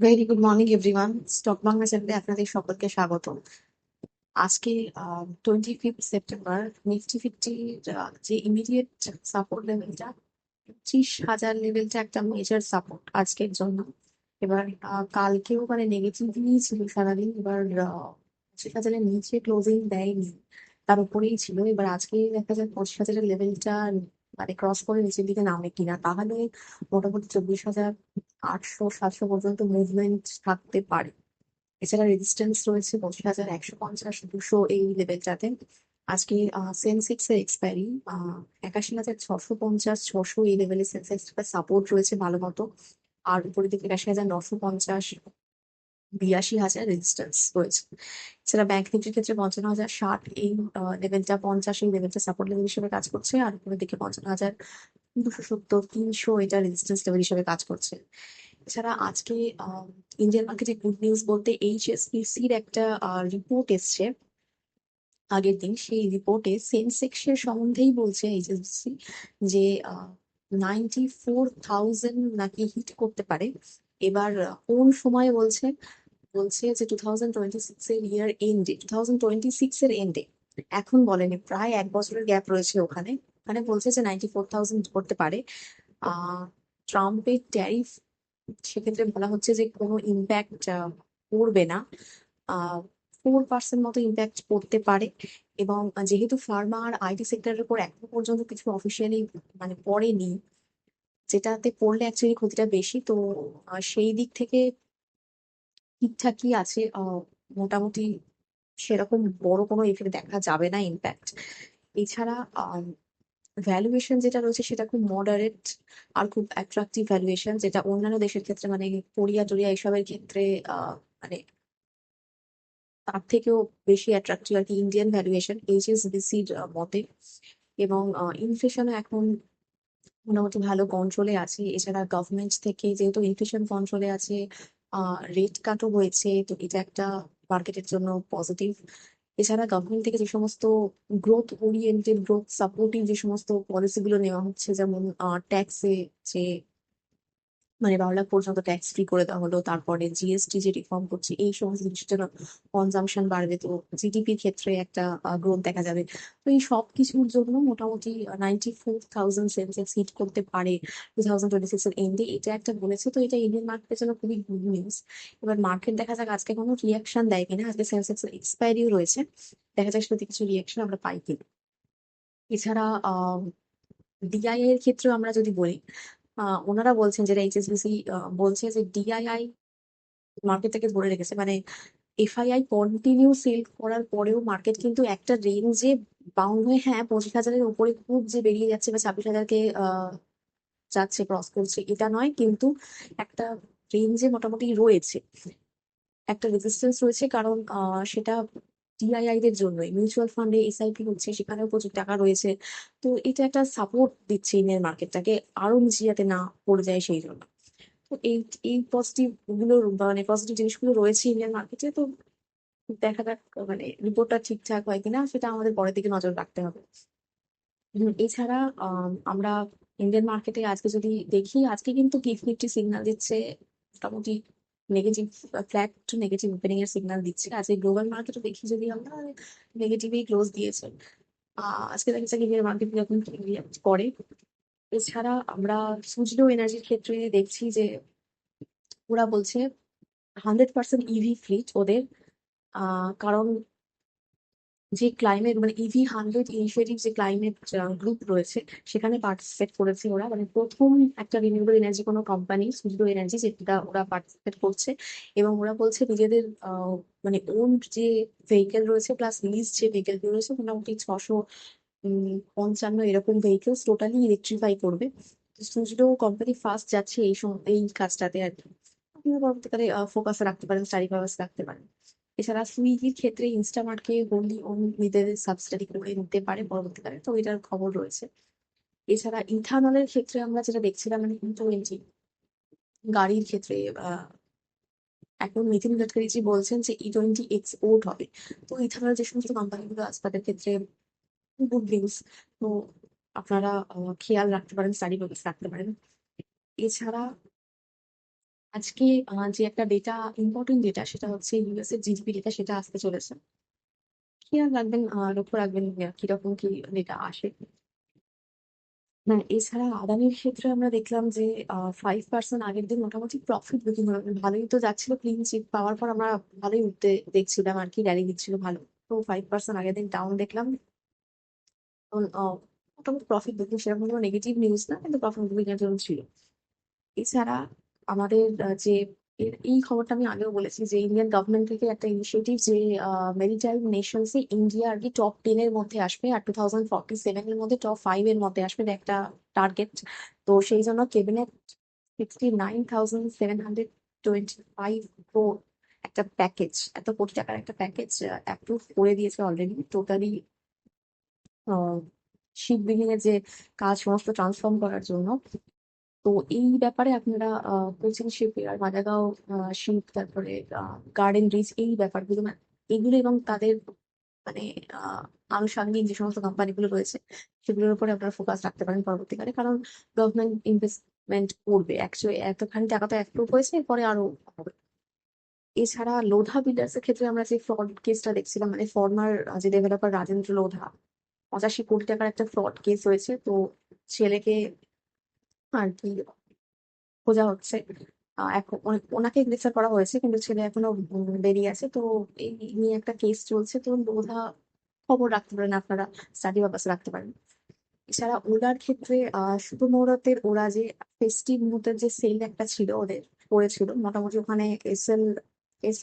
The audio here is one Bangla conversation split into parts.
Very good morning everyone. Stock Bangla চ্যানেলে আপনাদের সকলকে স্বাগত। আজকে 25 সেপ্টেম্বর নিফটি ফিফটির যে ইমিডিয়েট সাপোর্ট লেভেলটা 30,000 লেভেলটা একটা মেজর সাপোর্ট আজকের জন্য। এবার কালকেও মানে নেগেটিভই ছিল সারাদিন। এবার 25,000-এর নিচে ক্লোজিং দেয়নি, তার উপরেই ছিল। এবার আজকে দেখা যায় 25,000-এর লেভেলটা মানে ক্রস করে নিচের দিকে নামে কিনা, তাহলে মোটামুটি 24,800-700 পর্যন্ত মুভমেন্ট থাকতে পারে। এছাড়া রেজিস্ট্যান্স রয়েছে 25,150-200 এই লেভেলটাতে। আজকে সেন্সেক্স এর এক্সপায়ারি 81,650-600 এই লেভেলে সেন্সেক্স সাপোর্ট রয়েছে ভালো মতো। আর উপরের দিকে 81,950, 82,000 রেজিস্ট্যান্স রয়েছে। এছাড়া ব্যাংক নিফটির ক্ষেত্রে 55,060 এই লেভেলটা, 50 এই লেভেলটা সাপোর্ট লেভেল হিসেবে কাজ করছে। আর উপরের দিকে 55,270-300 এটা রেজিস্ট্যান্স লেভেল হিসেবে কাজ করছে। এছাড়া আজকে ইন্ডিয়ান মার্কেটে গুড নিউজ বলতে এইচএসবিসির একটা রিপোর্ট এসছে আগের দিন। সেই রিপোর্টে সেন্সেক্সের সম্বন্ধেই বলছে এইচএসবিসি যে 94,000 নাকি হিট করতে পারে। এবার কোন সময় বলছে? বলছে যে 2026 এর ইয়ার এন্ডে, 2026 এর এন্ডে। এখন বলেনি, প্রায় 1 বছরের গ্যাপ রয়েছে ওখানে। ওখানে বলছে যে 94,000 করতে পারে। আহ ট্রাম্পের ট্যারিফ, সেক্ষেত্রে বলা হচ্ছে যে কোনো ইম্প্যাক্ট পড়বে না। 4% মতো ইম্প্যাক্ট পড়তে পারে। এবং যেহেতু ফার্মা আর আইটি সেক্টরের উপর এখনো পর্যন্ত কিছু অফিসিয়ালি মানে পড়েনি, যেটাতে পড়লে অ্যাকচুয়ালি ক্ষতিটা বেশি। তো সেই দিক থেকে ঠিকঠাকই আছে। মোটামুটি সেরকম বড় কোনো এফেক্ট দেখা যাবে না, ইম্প্যাক্ট। এছাড়া ভ্যালুয়েশন যেটা রয়েছে সেটা খুব মডারেট আর খুব অ্যাট্রাকটিভ ভ্যালুয়েশন, যেটা অন্যান্য দেশের ক্ষেত্রে মানে কোরিয়া টোরিয়া এসবের ক্ষেত্রে মানে তার থেকেও বেশি অ্যাট্রাকটিভ আর কি ইন্ডিয়ান ভ্যালুয়েশন এইচএসবিসির মতে। এবং ইনফ্লেশনও এখন মোটামুটি ভালো কন্ট্রোলে আছে। এছাড়া গভর্নমেন্ট থেকে যেহেতু ইনফ্লেশন কন্ট্রোলে আছে, রেট কাটও হয়েছে, তো এটা একটা মার্কেটের জন্য পজিটিভ। এছাড়া গভর্নমেন্ট থেকে যে সমস্ত গ্রোথ ওরিয়েন্টেড, গ্রোথ সাপোর্টিভ যে সমস্ত পলিসি গুলো নেওয়া হচ্ছে, যেমন ট্যাক্সে যে মানে 12 লাখ পর্যন্ত ট্যাক্স ফ্রি করে দেওয়া হলো, তারপরে জিএসটি যে রিফর্ম করছে, এই সমস্ত জিনিসের জন্য কনজাম্পশন বাড়বে, তো জিডিপির ক্ষেত্রে একটা গ্রোথ দেখা যাবে। তো এই সব কিছুর জন্য মোটামুটি 94,000 সেন্সেক্স হিট করতে পারে 2026 এর এন্ডে, এটা একটা বলেছে। তো এটা ইন্ডিয়ান মার্কেটের জন্য খুবই গুড নিউজ। এবার মার্কেট দেখা যাক আজকে কোনো রিয়াকশন দেয় কিনা। আজকে সেন্সেক্স এর এক্সপায়ারিও রয়েছে, দেখা যাক সেটাতে কিছু রিয়াকশন আমরা পাই কিনা। এছাড়া ডিআইআই এর ক্ষেত্রেও আমরা যদি বলি, ওনারা বলছেন, যেটা এইচএসবিসি বলছে যে ডিআইআই মার্কেট থেকে ধরে রেখেছে, মানে এফআইআই কন্টিনিউ সেল করার পরেও মার্কেট কিন্তু একটা রেঞ্জে বাউন্ড হয়ে, হ্যাঁ 25,000-এর উপরে খুব যে বেরিয়ে যাচ্ছে বা 26,000-কে যাচ্ছে, ক্রস করছে, এটা নয় কিন্তু একটা রেঞ্জে মোটামুটি রয়েছে, একটা রেজিস্ট্যান্স রয়েছে। কারণ সেটা ডিআইআই দের জন্যই, মিউচুয়াল ফান্ডে এসআইপি হচ্ছে, সেখানেও প্রচুর টাকা রয়েছে। তো এটা একটা সাপোর্ট দিচ্ছে ইন্ডিয়ান মার্কেটটাকে, আরো নিচে যাতে না পড়ে যায় সেই জন্য। তো এই এই পজিটিভ গুলো, মানে পজিটিভ জিনিসগুলো রয়েছে ইন্ডিয়ান মার্কেটে। তো দেখা যাক মানে রিপোর্টটা ঠিকঠাক হয় কিনা, সেটা আমাদের পরের দিকে নজর রাখতে হবে। এছাড়া আমরা ইন্ডিয়ান মার্কেটে আজকে যদি দেখি, আজকে কিন্তু গিফট নিফটি সিগন্যাল দিচ্ছে মোটামুটি negative, flat to negative opening এর সিগন্যাল দিচ্ছে। আজকে গ্লোবাল মার্কেটে দেখি যদি আমরা, নেগেটিভই ক্লোজ দিয়েছে। আজকে দেখা যাক ইন্ডিয়ান মার্কেট যখন রিয়াক্ট করে। এছাড়া আমরা সুজলো এনার্জির ক্ষেত্রে দেখছি যে ওরা বলছে 100% ইভি ফ্লিট ওদের। কারণ যে ক্লাইমেট মানে EV100 ইনিশিয়েটিভ, যে ক্লাইমেট গ্রুপ রয়েছে, সেখানে পার্টিসিপেট করেছে ওরা। মানে প্রথম একটা রিনিউয়েবল এনার্জি কোনো কোম্পানি সুজলো এনার্জি, যেটা ওরা পার্টিসিপেট করছে। এবং ওরা বলছে নিজেদের মানে ওন যে ভেহিকেল রয়েছে প্লাস লিজ যে ভেহিকেল রয়েছে, মোটামুটি 655 এরকম ভেহিকেলস টোটালি ইলেকট্রিফাই করবে। সুজলো কোম্পানি ফার্স্ট যাচ্ছে এই কাজটাতে আর কি। আপনারা পরবর্তীকালে ফোকাসে রাখতে পারেন, স্টাডি পারপাসে রাখতে পারেন। এছাড়া সুইগির ক্ষেত্রে ইনস্টামার্টকে হোল্ডি ওন নিজেদের সাবসিডারি করে নিতে পারে পরবর্তীকালে, তো এটার খবর রয়েছে। এছাড়া ইথানলের ক্ষেত্রে আমরা যেটা দেখছিলাম, মানে E20 গাড়ির ক্ষেত্রে আহ এখন নিতিন গাডকারি জি বলছেন যে E20 এক্সপোর্ট হবে। তো ইথানল যে সমস্ত কোম্পানিগুলো আছে তাদের ক্ষেত্রে গুড নিউজ। তো আপনারা খেয়াল রাখতে পারেন, স্টাডি পারপাস রাখতে পারেন। এছাড়া আজকে যে একটা ডেটা, ইম্পর্টেন্ট ডেটা, সেটা হচ্ছে ইউএস এর জিডিপি ডেটা, সেটা আসতে চলেছে। খেয়াল রাখবেন, লক্ষ্য রাখবেন কিরকম কি ডেটা আসে। হ্যাঁ, এছাড়া আদানির ক্ষেত্রে আমরা দেখলাম যে 5% আগের দিন মোটামুটি প্রফিট বুকিং হলো, ভালোই তো যাচ্ছিল, ক্লিন চিট পাওয়ার পর আমরা ভালোই উঠতে দেখছিলাম আর কি, র্যালি দিচ্ছিল ভালো। তো 5% আগের দিন ডাউন দেখলাম। এখন, মোটামুটি প্রফিট বুকিং, সেরকম কোনো নেগেটিভ নিউজ না, কিন্তু প্রফিট বুকিং এর জন্য ছিল। এছাড়া আমাদের এই খবরটা আমি আগেও বলেছি যে ইন্ডিয়ান গভর্নমেন্ট থেকে একটা ইনিশিয়েটিভ যে মেরিটাইম নেশনসে ইন্ডিয়া আর কি টপ 10 এর মধ্যে আসবে, আর 2047 এর মধ্যে টপ 5 এর মধ্যে আসবে, এটা একটা টার্গেট। তো সেই জন্য ক্যাবিনেট 69,725 crore একটা প্যাকেজ, এত কোটি টাকার একটা প্যাকেজ অ্যাপ্রুভ করে দিয়েছে অলরেডি টোটালি শিপ বিল্ডিং এর যে কাজ, সমস্ত ট্রান্সফর্ম করার জন্য। তো এই ব্যাপারে আপনারা কোচিন শিপইয়ার্ড, মাজাগাঁও শিপ, তারপরে গার্ডেন রিচ, এই ব্যাপারগুলো এগুলো এবং তাদের মানে আনুষঙ্গিক যে সমস্ত কোম্পানিগুলো রয়েছে, সেগুলোর উপরে আপনারা ফোকাস রাখতে পারেন পরবর্তীকালে, কারণ গভর্নমেন্ট ইনভেস্টমেন্ট করবে অ্যাকচুয়ালি, এতখানি টাকা তো অ্যাপ্রুভ হয়েছে, এরপরে আরো হবে। এছাড়া লোধা বিল্ডার্স এর ক্ষেত্রে আমরা যে ফ্রড কেসটা দেখছিলাম, মানে ফর্মার যে ডেভেলপার রাজেন্দ্র লোধা, 85 কোটি টাকার একটা ফ্রড কেস হয়েছে। তো ছেলেকে আর কি খোঁজা হচ্ছে। এখন ওনাকে গ্রেফতার করা হয়েছে, কিন্তু ছেলে এখনো বেরিয়ে আছে। তো এই নিয়ে একটা কেস চলছে, তো বোধহয় খবর রাখতে পারেন আপনারা, স্টাডি পারপাসে রাখতে পারেন। এছাড়া ওলার ক্ষেত্রে শুভ মুহূর্তের ওরা যে ফেস্টিভ মুহূর্তের যে সেল একটা ছিল ওদের, পড়েছিল মোটামুটি ওখানে S1 এক্স,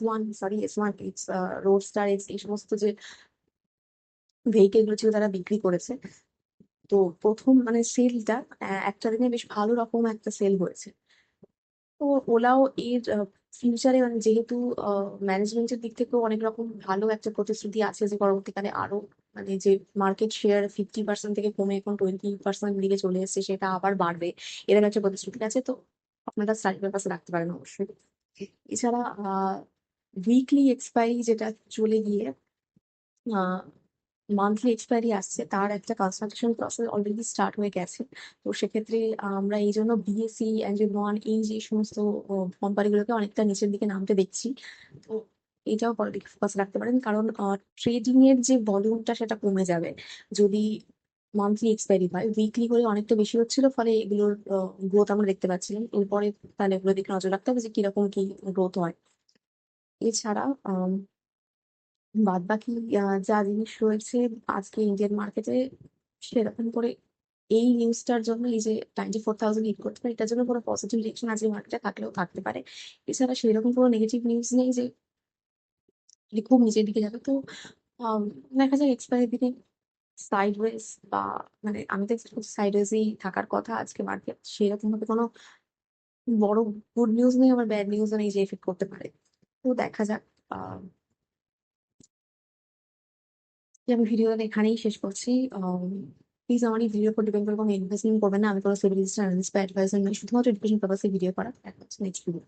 রোডস্টার এক্স, এই সমস্ত যে ভেহিকেল গুলো ছিল তারা বিক্রি করেছে। তো প্রথম মানে সেলটা একটা দিনে বেশ ভালো রকম একটা সেল হয়েছে। তো ওলাও এর ফিউচারে, মানে যেহেতু ম্যানেজমেন্টের দিক থেকেও অনেক রকম ভালো একটা প্রতিশ্রুতি আছে যে পরবর্তীকালে আরো, মানে যে মার্কেট শেয়ার 50% থেকে কমে এখন 20% দিকে চলে এসেছে, সেটা আবার বাড়বে, এরকম একটা প্রতিশ্রুতি আছে। তো আপনারা স্টাডি পারপাসে রাখতে পারেন অবশ্যই। এছাড়া উইকলি এক্সপায়ারি যেটা চলে গিয়ে মান্থলি এক্সপায়ারি আসছে, তার একটা কনসালটেশন প্রসেস অলরেডি স্টার্ট হয়ে গেছে। তো সেক্ষেত্রে আমরা এই জন্য বিএসসি, অ্যাঞ্জেল1, এই যে সমস্ত কোম্পানিগুলোকে অনেকটা নিচের দিকে নামতে দেখছি। তো এটাও পলিটিক্স ফোকাস রাখতে পারেন, কারণ ট্রেডিং এর যে ভলিউমটা সেটা কমে যাবে যদি মান্থলি এক্সপায়ারি হয়। উইকলি করে অনেকটা বেশি হচ্ছিল, ফলে এগুলোর গ্রোথ আমরা দেখতে পাচ্ছিলাম। এরপরে তাহলে এগুলো দিকে নজর রাখতে হবে যে কিরকম কি গ্রোথ হয়। এছাড়া বাদ বাকি যা জিনিস রয়েছে আজকে ইন্ডিয়ান মার্কেটে, সেরকম করে এই নিউজটার জন্য, এই যে 94,000 হিট করতে পারে, এটার জন্য কোনো পজিটিভ রিয়েকশন আজকে মার্কেটে থাকলেও থাকতে পারে। এছাড়া সেরকম কোনো নেগেটিভ নিউজ নেই যে খুব নিচের দিকে যাবে। তো আম, দেখা যাক এক্সপায়ারি দিনে সাইডওয়েজ বা, মানে আমি তো এক্সপেক্ট করছি সাইডওয়েজই থাকার কথা আজকে মার্কেট, সেরকম ভাবে কোনো বড় গুড নিউজ নেই, আবার ব্যাড নিউজও নেই যে এফেক্ট করতে পারে। তো দেখা যাক। আহ যে আমি ভিডিওটা এখানেই শেষ করছি। প্লিজ আমার এই ভিডিওর উপর ডিপেন্ড করে কোনো ইনভেস্টমেন্ট করবেন না, আমি কোনো সেভিংস অ্যানালিস্ট বা অ্যাডভাইজার নই, শুধুমাত্র এডুকেশন পারপাসে ভিডিও করা। দেখা হচ্ছে নেক্সট ভিডিও।